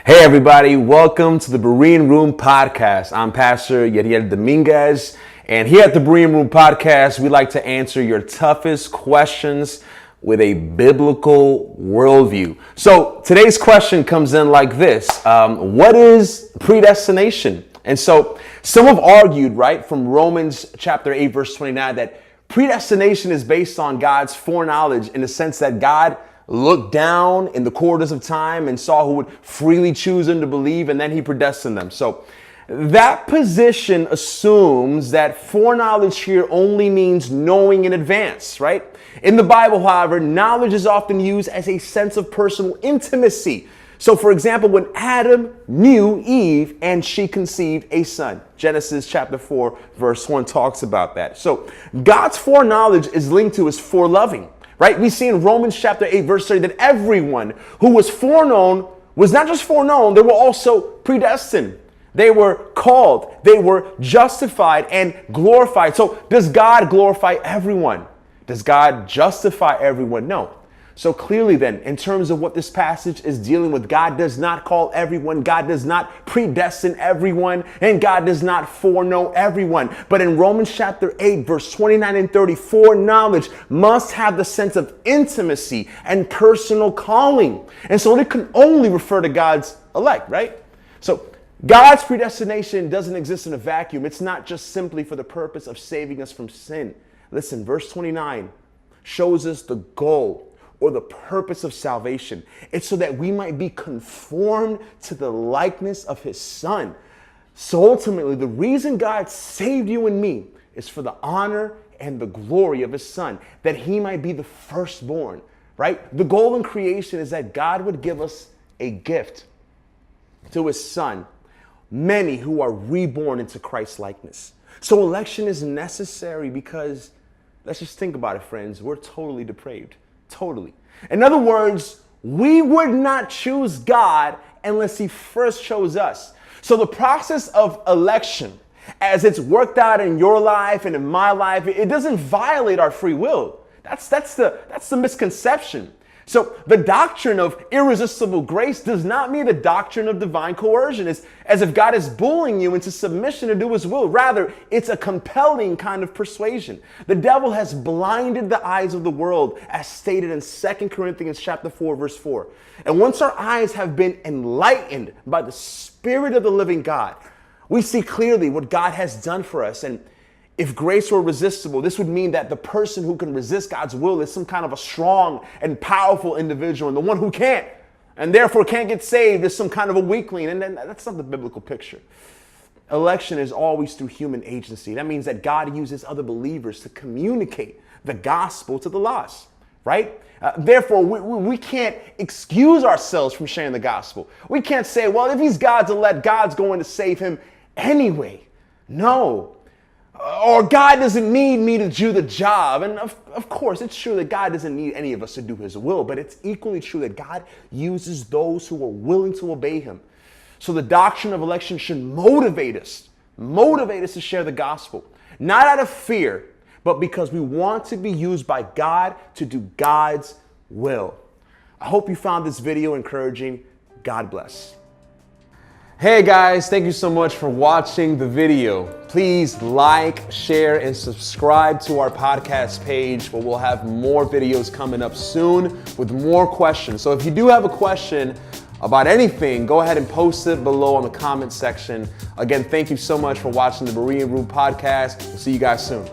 Hey everybody, welcome to the Berean Room Podcast. I'm Pastor Yadiel Dominguez, and here at the Berean Room Podcast, we like to answer your toughest questions with a biblical worldview. So today's question comes in like this. What is predestination? And so some have argued, right, from Romans chapter 8, verse 29, that predestination is based on God's foreknowledge in the sense that God looked down in the corridors of time and saw who would freely choose him to believe, and then he predestined them. So that position assumes that foreknowledge here only means knowing in advance, right? In the Bible, however, knowledge is often used as a sense of personal intimacy. So, for example, when Adam knew Eve and she conceived a son, Genesis chapter 4, verse 1 talks about that. So God's foreknowledge is linked to his foreloving. Right? We see in Romans chapter 8, verse 30, that everyone who was foreknown was not just foreknown, they were also predestined. They were called, they were justified and glorified. So does God glorify everyone? Does God justify everyone? No. So clearly then, in terms of what this passage is dealing with, God does not call everyone, God does not predestine everyone, and God does not foreknow everyone. But in Romans chapter 8, verse 29 and 30, foreknowledge must have the sense of intimacy and personal calling. And so it can only refer to God's elect, right? So God's predestination doesn't exist in a vacuum. It's not just simply for the purpose of saving us from sin. Listen, verse 29 shows us the goal or the purpose of salvation. It's so that we might be conformed to the likeness of his son. So ultimately, the reason God saved you and me is for the honor and the glory of his son, that he might be the firstborn, right? The goal in creation is that God would give us a gift to his son, many who are reborn into Christ's likeness. So election is necessary because, let's just think about it, friends, we're totally depraved. Totally. In other words, we would not choose God unless he first chose us. So the process of election, as it's worked out in your life and in my life, it doesn't violate our free will. That's the misconception. So the doctrine of irresistible grace does not mean the doctrine of divine coercion. It's as if God is bullying you into submission to do his will. Rather, it's a compelling kind of persuasion. The devil has blinded the eyes of the world, as stated in 2 Corinthians chapter 4, verse 4. And once our eyes have been enlightened by the Spirit of the living God, we see clearly what God has done for us. And if grace were resistible, this would mean that the person who can resist God's will is some kind of a strong and powerful individual, and the one who can't, and therefore can't get saved, is some kind of a weakling. And then that's not the biblical picture. Election is always through human agency. That means that God uses other believers to communicate the gospel to the lost, right? Therefore, we can't excuse ourselves from sharing the gospel. We can't say, well, if he's God's elect, God's going to save him anyway. No. Or God doesn't need me to do the job. And of course, it's true that God doesn't need any of us to do his will, but it's equally true that God uses those who are willing to obey him. So the doctrine of election should motivate us to share the gospel, not out of fear, but because we want to be used by God to do God's will. I hope you found this video encouraging. God bless. Hey guys, thank you so much for watching the video. Please like, share, and subscribe to our podcast page, where we'll have more videos coming up soon with more questions. So if you do have a question about anything, go ahead and post it below in the comment section. Again, thank you so much for watching the Berean Room Podcast. We'll see you guys soon.